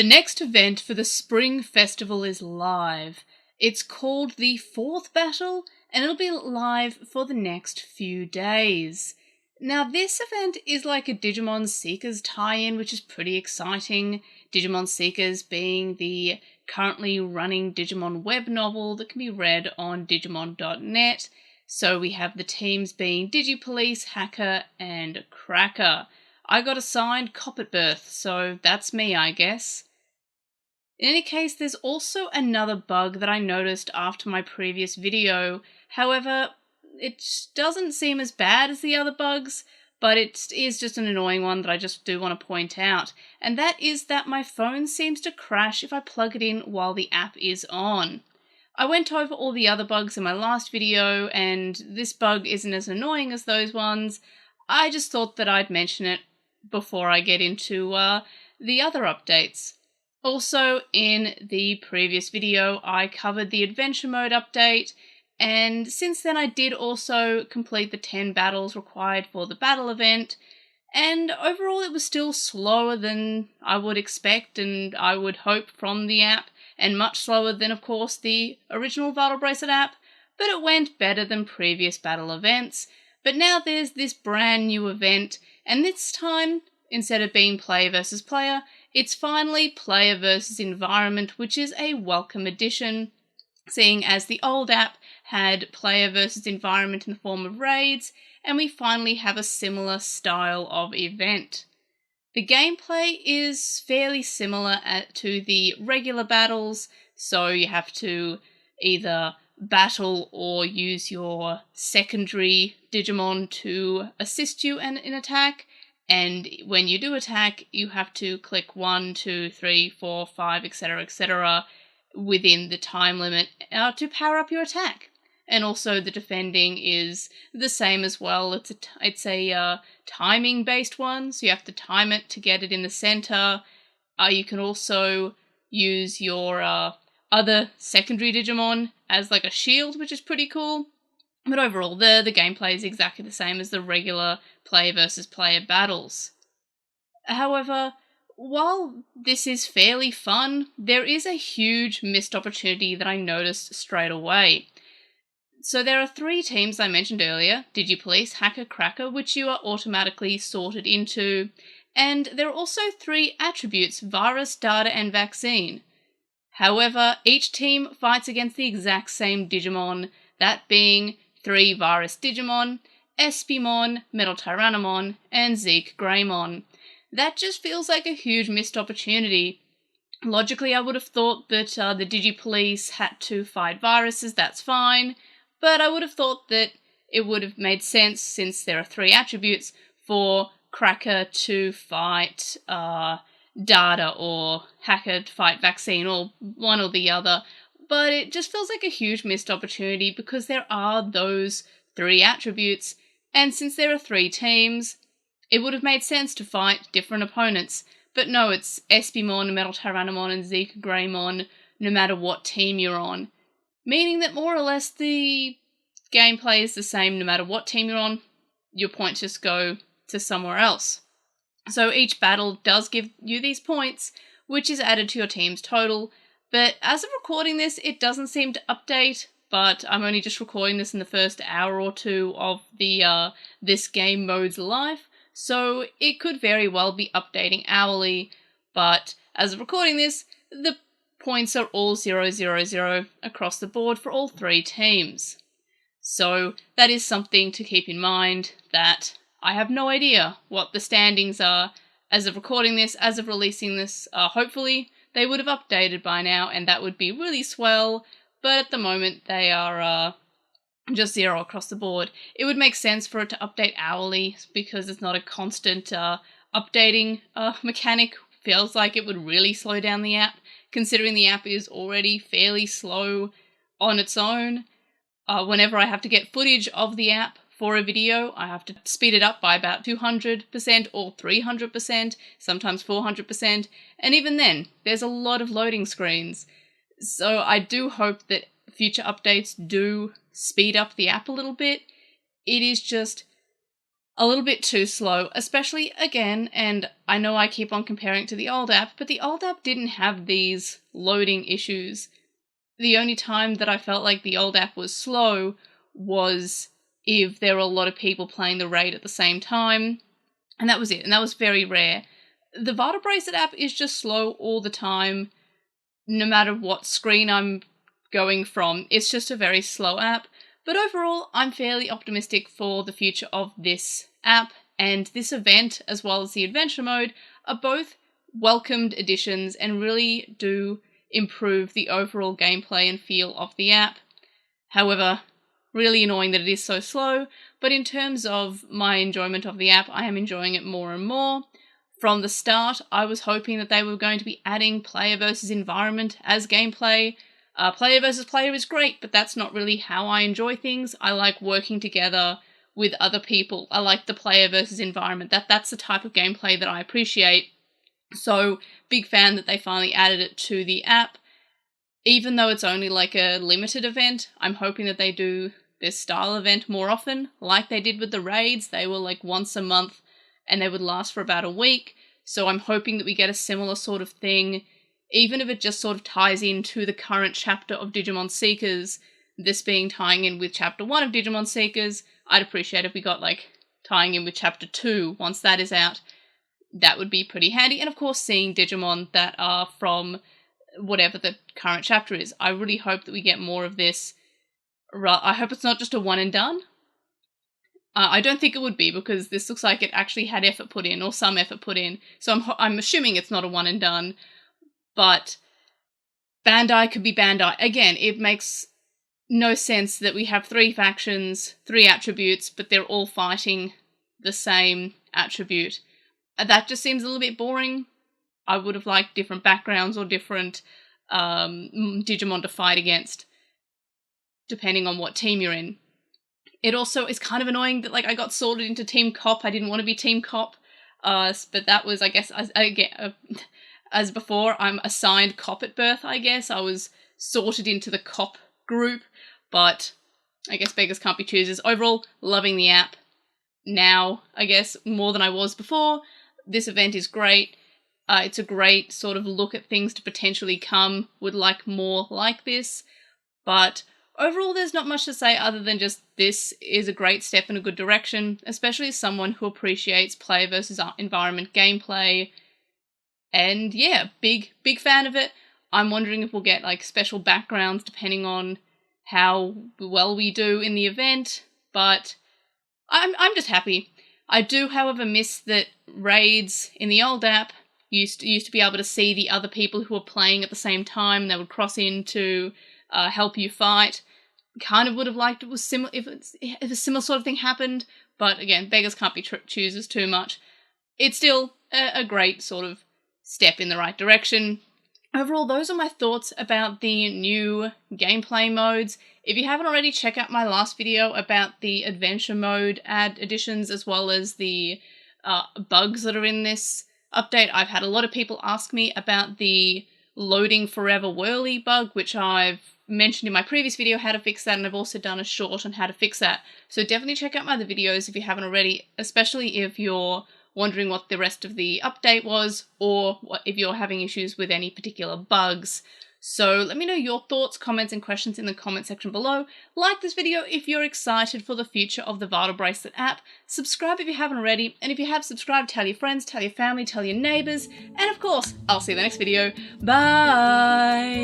The next event for the Spring Festival is live. It's called the Fourth Battle, and it'll be live for the next few days. Now, this event is like a Digimon Seekers tie-in, which is pretty exciting. Digimon Seekers being the currently running Digimon web novel that can be read on digimon.net. So we have the teams being Digipolice, Hacker, and Cracker. I got assigned Cop at Birth, so that's me, I guess. In any case, there's also another bug that I noticed after my previous video. However, it doesn't seem as bad as the other bugs, but it is just an annoying one that I just do want to point out. And that is that my phone seems to crash if I plug it in while the app is on. I went over all the other bugs in my last video, and this bug isn't as annoying as those ones. I just thought that I'd mention it before I get into the other updates. Also, in the previous video, I covered the Adventure Mode update, and since then I did also complete the 10 battles required for the battle event, and overall it was still slower than I would expect and I would hope from the app, and much slower than, of course, the original Vital Bracelet app, but it went better than previous battle events. But now there's this brand new event, and this time, instead of being player versus player, it's finally player versus environment, which is a welcome addition, seeing as the old app had player versus environment in the form of raids, and we finally have a similar style of event. The gameplay is fairly similar to the regular battles, so you have to either battle or use your secondary Digimon to assist you in attack, and when you do attack, you have to click 1, 2, 3, 4, 5, etc., within the time limit to power up your attack. And also the defending is the same as well. It's a timing-based one, so you have to time it to get it in the center. You can also use your other secondary Digimon as like a shield, which is pretty cool. But overall, the gameplay is exactly the same as the regular player versus player battles. However, while this is fairly fun, there is a huge missed opportunity that I noticed straight away. So there are 3 teams I mentioned earlier, Digipolice, Hacker, Cracker, which you are automatically sorted into, and there are also 3 attributes, Virus, Data, and Vaccine. However, each team fights against the exact same Digimon, that being 3 Virus Digimon, Espimon, Metal Tyrannomon, and Zeke Greymon. That just feels like a huge missed opportunity. Logically, I would have thought that the Digipolice had to fight viruses, that's fine, but I would have thought that it would have made sense, since there are 3 attributes, for Cracker to fight Data or Hacker to fight Vaccine, or one or the other. But it just feels like a huge missed opportunity because there are those 3 attributes, and since there are 3 teams, it would have made sense to fight different opponents. But no, it's Espimon, Metal Tyrannomon, and Zeke Greymon, no matter what team you're on. Meaning that more or less the gameplay is the same no matter what team you're on, your points just go to somewhere else. So each battle does give you these points, which is added to your team's total, but as of recording this, it doesn't seem to update, but I'm only just recording this in the first hour or 2 of the this game mode's life, so it could very well be updating hourly, but as of recording this, the points are all 000 across the board for all 3 teams. So that is something to keep in mind, that I have no idea what the standings are as of recording this, as of releasing this. Hopefully they would have updated by now, and that would be really swell, but at the moment they are just 0 across the board. It would make sense for it to update hourly, because it's not a constant updating mechanic. Feels like it would really slow down the app, considering the app is already fairly slow on its own. Whenever I have to get footage of the app for a video, I have to speed it up by about 200% or 300%, sometimes 400%, and even then, there's a lot of loading screens. So I do hope that future updates do speed up the app a little bit. It is just a little bit too slow, especially again, and I know I keep on comparing it to the old app, but the old app didn't have these loading issues. The only time that I felt like the old app was slow was if there were a lot of people playing the raid at the same time, and that was it, and that was very rare. The Vital Bracelet app is just slow all the time, no matter what screen I'm going from. It's just a very slow app, but overall I'm fairly optimistic for the future of this app, and this event as well as the adventure mode are both welcomed additions and really do improve the overall gameplay and feel of the app. However, really annoying that it is so slow, but in terms of my enjoyment of the app, I am enjoying it more and more. From the start, I was hoping that they were going to be adding player versus environment as gameplay. Player versus player is great, but that's not really how I enjoy things. I like working together with other people. I like the player versus environment. That's the type of gameplay that I appreciate. So, big fan that they finally added it to the app. Even though it's only like a limited event, I'm hoping that they do this style event more often, like they did with the raids. They were like once a month, and they would last for about a week. So I'm hoping that we get a similar sort of thing, even if it just sort of ties into the current chapter of Digimon Seekers, this being tying in with chapter 1 of Digimon Seekers. I'd appreciate if we got like tying in with chapter 2 once that is out. That would be pretty handy. And of course, seeing Digimon that are from whatever the current chapter is. I really hope that we get more of this. I hope it's not just a one and done. I don't think it would be, because this looks like it actually had effort put in, or some effort put in. So I'm assuming it's not a one and done. But Bandai could be Bandai. Again, it makes no sense that we have 3 factions, 3 attributes, but they're all fighting the same attribute. That just seems a little bit boring. I would have liked different backgrounds or different Digimon to fight against, depending on what team you're in. It also is kind of annoying that, like, I got sorted into Team Cop. I didn't want to be Team Cop, but that was, I guess, as before, I'm assigned Cop at birth, I guess. I was sorted into the Cop group, but I guess beggars can't be choosers. Overall, loving the app now, I guess, more than I was before. This event is great. It's a great sort of look at things to potentially come. Would like more like this, but overall there's not much to say other than just this is a great step in a good direction, especially as someone who appreciates player versus environment gameplay. And yeah, big fan of it. I'm wondering if we'll get like special backgrounds depending on how well we do in the event, but I'm just happy. I do, however, miss that raids in the old app used to be able to see the other people who were playing at the same time. They would cross in to help you fight. Kind of would have liked it was similar if a similar sort of thing happened, but again, beggars can't be choosers too much. It's still a great sort of step in the right direction. Overall, those are my thoughts about the new gameplay modes. If you haven't already, check out my last video about the adventure mode additions as well as the bugs that are in this update. I've had a lot of people ask me about the loading forever whirly bug, which I've mentioned in my previous video how to fix that, and I've also done a short on how to fix that. So definitely check out my other videos if you haven't already, especially if you're wondering what the rest of the update was, or if you're having issues with any particular bugs. So let me know your thoughts, comments, and questions in the comment section below. Like this video if you're excited for the future of the Vital Bracelet app. Subscribe if you haven't already, and if you have subscribed, tell your friends, tell your family, tell your neighbours, and of course, I'll see you in the next video. Bye!